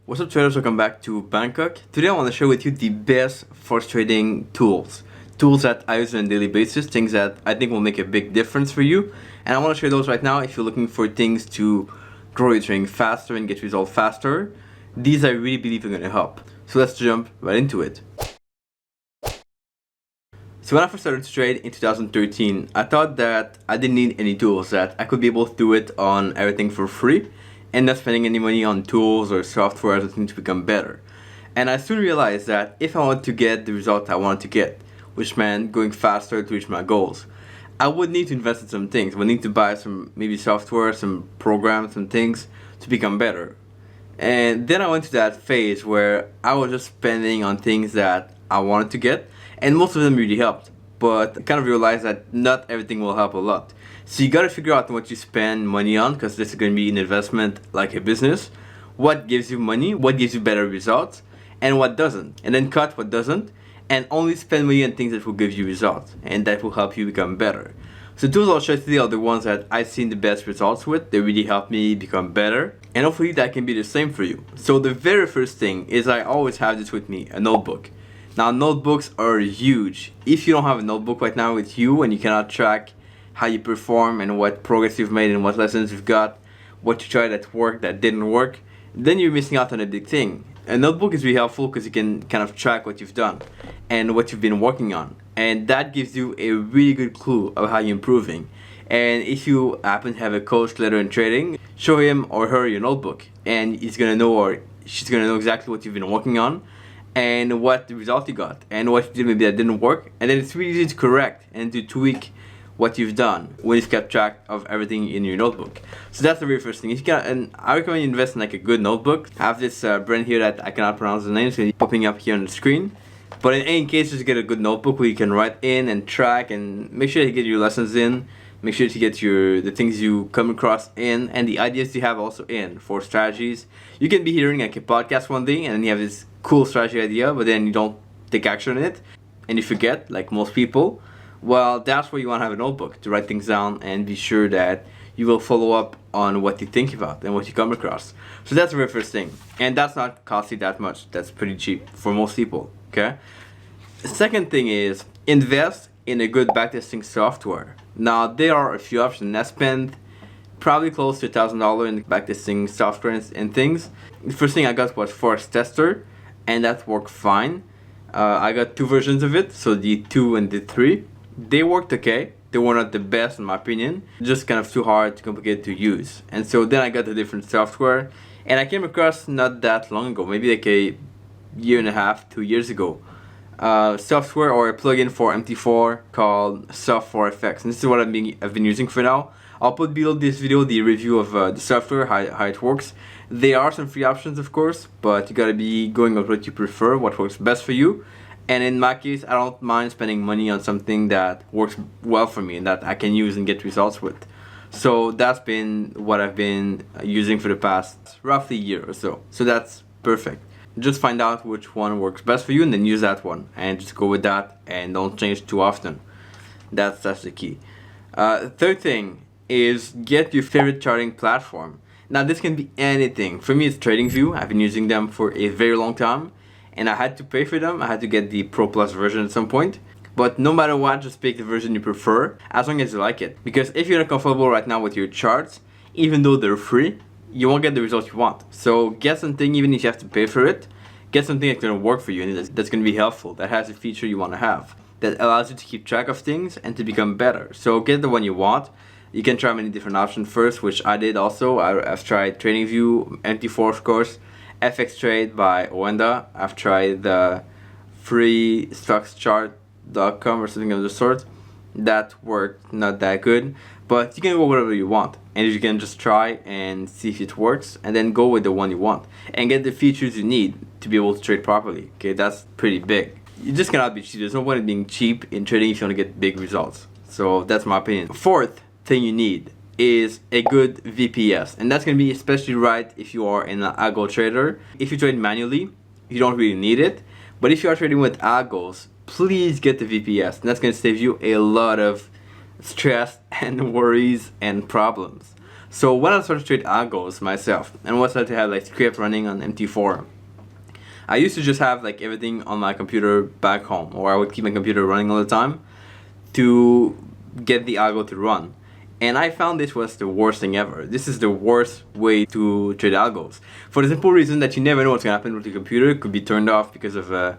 What's up traders, welcome back to Bangkok. Today I want to share with you the best forex trading tools. Tools that I use on a daily basis, things that I think will make a big difference for you. And I want to share those right now if you're looking for things to grow your trading faster and get results faster. These I really believe are going to help. So let's jump right into it. So when I first started to trade in 2013, I thought that I didn't need any tools, that I could be able to do it on everything for free and not spending any money on tools or software or things to become better. And I soon realized that if I want to get the result I wanted to get, which meant going faster to reach my goals, I would need to invest in some things. I would need to buy some maybe software, some programs, some things to become better. And then I went to that phase where I was just spending on things that I wanted to get, and most of them really helped. But I kind of realized that not everything will help a lot. So you gotta figure out what you spend money on, because this is gonna be an investment like a business. What gives you money, what gives you better results, and what doesn't. And then cut what doesn't, and only spend money on things that will give you results, and that will help you become better. So tools I'll share today are the ones that I've seen the best results with. They really help me become better, and hopefully that can be the same for you. So the very first thing is I always have this with me, a notebook. Now notebooks are huge. If you don't have a notebook right now with you and you cannot track how you perform and what progress you've made and what lessons you've got, what you tried that worked, that didn't work, then you're missing out on a big thing. A notebook is really helpful because you can kind of track what you've done and what you've been working on, and that gives you a really good clue of how you're improving. And if you happen to have a coach later in trading, show him or her your notebook, and he's gonna know or she's gonna know exactly what you've been working on and what the result you got and what you did maybe that didn't work, and then it's really easy to correct and to tweak what you've done when you've kept track of everything in your notebook. So that's the very first thing. If you can, and I recommend you invest in like a good notebook. I have this brand here that I cannot pronounce the name, so it's popping up here on the screen. But in any case, just get a good notebook where you can write in and track, and make sure you get your lessons in. Make sure to get the things you come across in, and the ideas you have also in for strategies. You can be hearing like a podcast one day, and then you have this cool strategy idea, but then you don't take action on it, and you forget, like most people. Well, that's where you want to have a notebook to write things down and be sure that you will follow up on what you think about and what you come across. So that's the very first thing, and that's not costly that much. That's pretty cheap for most people. Okay. The second thing is invest in a good backtesting software. Now there are a few options. I spent probably close to $1,000 in backtesting software and things. The first thing I got was Forex Tester, and that worked fine. I got two versions of it, so the 2 and the 3. They worked okay. They were not the best in my opinion, just kind of too hard, too complicated to use. And so then I got a different software, and I came across not that long ago, maybe like a year and a half, 2 years ago, software or a plugin for MT4 called Soft4FX, and this is what I've been using for now. I'll put below this video the review of the software, how it works. There are some free options of course, but you gotta be going with what you prefer, what works best for you. And in my case, I don't mind spending money on something that works well for me and that I can use and get results with. So that's been what I've been using for the past roughly year or so. So that's perfect. Just find out which one works best for you and then use that one, and just go with that and don't change too often. That's the key. Third thing is get your favorite charting platform. Now this can be anything. For me it's TradingView. I've been using them for a very long time, and I had to pay for them. I had to get the Pro Plus version at some point. But no matter what, just pick the version you prefer, as long as you like it. Because if you're not comfortable right now with your charts, even though they're free, you won't get the results you want. So get something, even if you have to pay for it, get something that's going to work for you and that's going to be helpful, that has a feature you want to have, that allows you to keep track of things and to become better. So get the one you want. You can try many different options first, which I did also. I've tried TradingView, MT4 of course, FX Trade by Wenda. I've tried the freestockschart.com or something of the sort. That worked not that good, but you can go whatever you want, and you can just try and see if it works, and then go with the one you want and get the features you need to be able to trade properly. Okay, that's pretty big. You just cannot be cheap. There's no point in being cheap in trading if you want to get big results. So that's my opinion. Fourth thing you need is a good VPS, and that's going to be especially right if you are an algo trader. If you trade manually, you don't really need it, but if you are trading with algos, please get the VPS, and that's going to save you a lot of stress and worries and problems. So when I started to trade algos myself, and once I started to have like script running on MT4, I used to just have like everything on my computer back home, or I would keep my computer running all the time to get the algo to run. And I found this was the worst thing ever. This is the worst way to trade algos. For the simple reason that you never know what's going to happen with your computer. It could be turned off because of a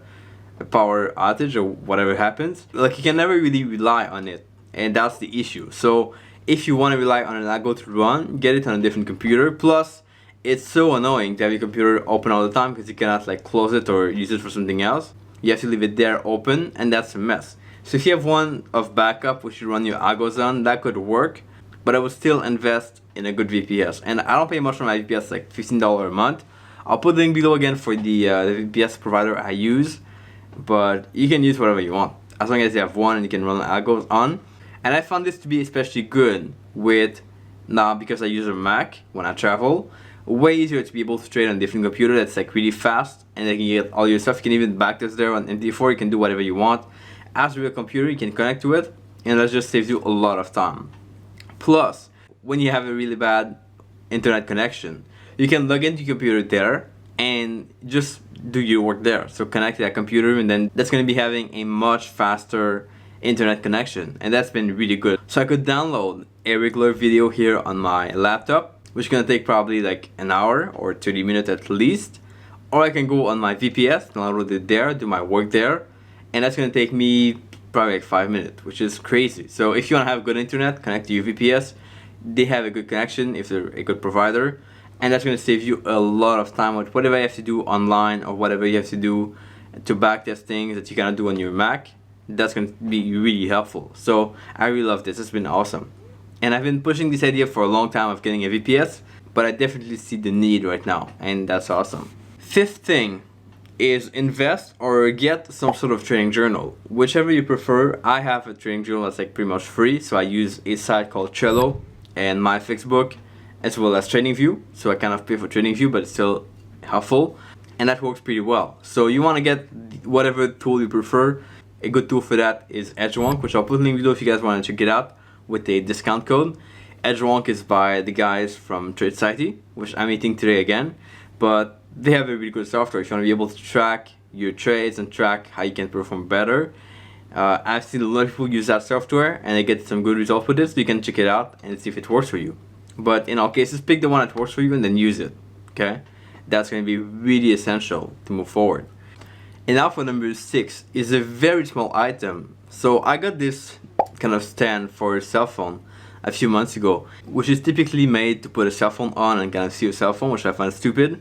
power outage or whatever happens. Like, you can never really rely on it. And that's the issue. So if you want to rely on an algo to run, get it on a different computer. Plus, it's so annoying to have your computer open all the time because you cannot like close it or use it for something else. You have to leave it there open, and that's a mess. So if you have one of backup which you run your algos on, that could work, but I would still invest in a good VPS. And I don't pay much for my VPS, like $15 a month. I'll put the link below again for the VPS provider I use, but you can use whatever you want as long as you have one and you can run algos on. And I found this to be especially good with now, because I use a Mac when I travel. Way easier to be able to trade on a different computer that's like really fast, and then you can get all your stuff. You can even backtest there on MT4. You can do whatever you want. As with your computer, you can connect to it, and that just saves you a lot of time. Plus, when you have a really bad internet connection, you can log into your computer there and just do your work there. So connect to that computer, and then that's going to be having a much faster internet connection, and that's been really good. So I could download a regular video here on my laptop, which is going to take probably like an hour or 30 minutes at least, or I can go on my VPS, download it there, do my work there, and that's going to take me probably like 5 minutes, which is crazy. So if you want to have good internet, connect to your VPS. They have a good connection if they're a good provider, and that's going to save you a lot of time with whatever you have to do online or whatever you have to do to backtest things that you cannot do on your Mac. That's going to be really helpful. So I really love this. It's been awesome, and I've been pushing this idea for a long time of getting a VPS, but I definitely see the need right now, and that's awesome. Fifth thing is invest or get some sort of trading journal, whichever you prefer. I have a trading journal that's like pretty much free, so I use a site called Trello and MyFixbook, as well as TradingView. So I kind of pay for TradingView, but it's still helpful, and that works pretty well. So you want to get whatever tool you prefer. A good tool for that is Edgewonk, which I'll put in the link below if you guys want to check it out with a discount code. Edgewonk is by the guys from TradeCiety, which I'm meeting today again, but they have a really good software if you want to be able to track your trades and track how you can perform better. I've seen a lot of people use that software and they get some good results with it, so you can check it out and see if it works for you. But in all cases, pick the one that works for you and then use it, okay? That's going to be really essential to move forward. And now for number 6 is a very small item. So I got this kind of stand for a cell phone a few months ago, which is typically made to put a cell phone on and kind of see your cell phone, which I find stupid.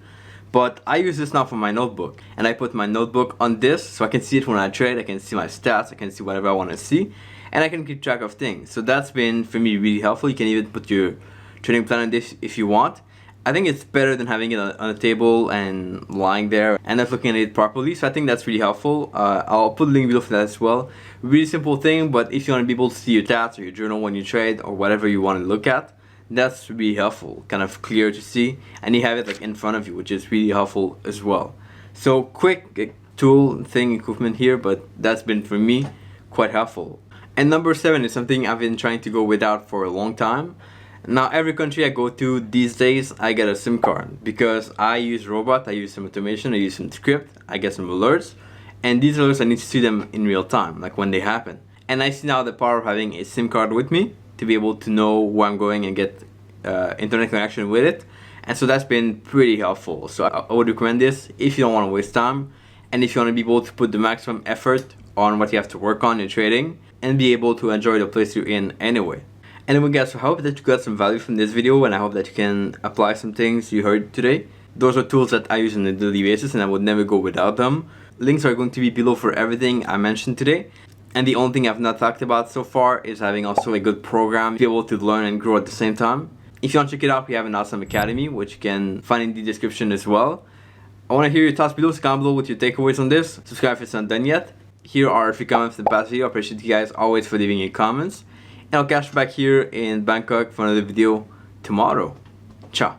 But I use this now for my notebook, and I put my notebook on this so I can see it when I trade. I can see my stats, I can see whatever I want to see, and I can keep track of things. So that's been for me really helpful. You can even put your trading plan on this if you want. I think it's better than having it on a table and lying there and not looking at it properly. So I think that's really helpful. I'll put a link below for that as well. Really simple thing, but if you want to be able to see your stats or your journal when you trade or whatever you want to look at, that's really helpful, kind of clear to see, and you have it like in front of you, which is really helpful as well. So quick tool thing equipment here, but that's been for me quite helpful. And number 7 is something I've been trying to go without for a long time. Now every country I go to these days, I get a SIM card because I use robot, I use some automation, I use some script, I get some alerts, and these alerts I need to see them in real time, like when they happen. And I see now the power of having a SIM card with me to be able to know where I'm going and get internet connection with it. And so that's been pretty helpful. So I would recommend this if you don't want to waste time and if you want to be able to put the maximum effort on what you have to work on in trading and be able to enjoy the place you're in anyway. Anyway guys, so I hope that you got some value from this video, and I hope that you can apply some things you heard today. Those are tools that I use on a daily basis and I would never go without them. Links are going to be below for everything I mentioned today. And the only thing I've not talked about so far is having also a good program to be able to learn and grow at the same time. If you want to check it out, we have an awesome academy, which you can find in the description as well. I want to hear your thoughts below, so comment below with your takeaways on this. Subscribe if it's not done yet. Here are a few comments from the past video. I appreciate you guys always for leaving your comments. And I'll catch you back here in Bangkok for another video tomorrow. Ciao.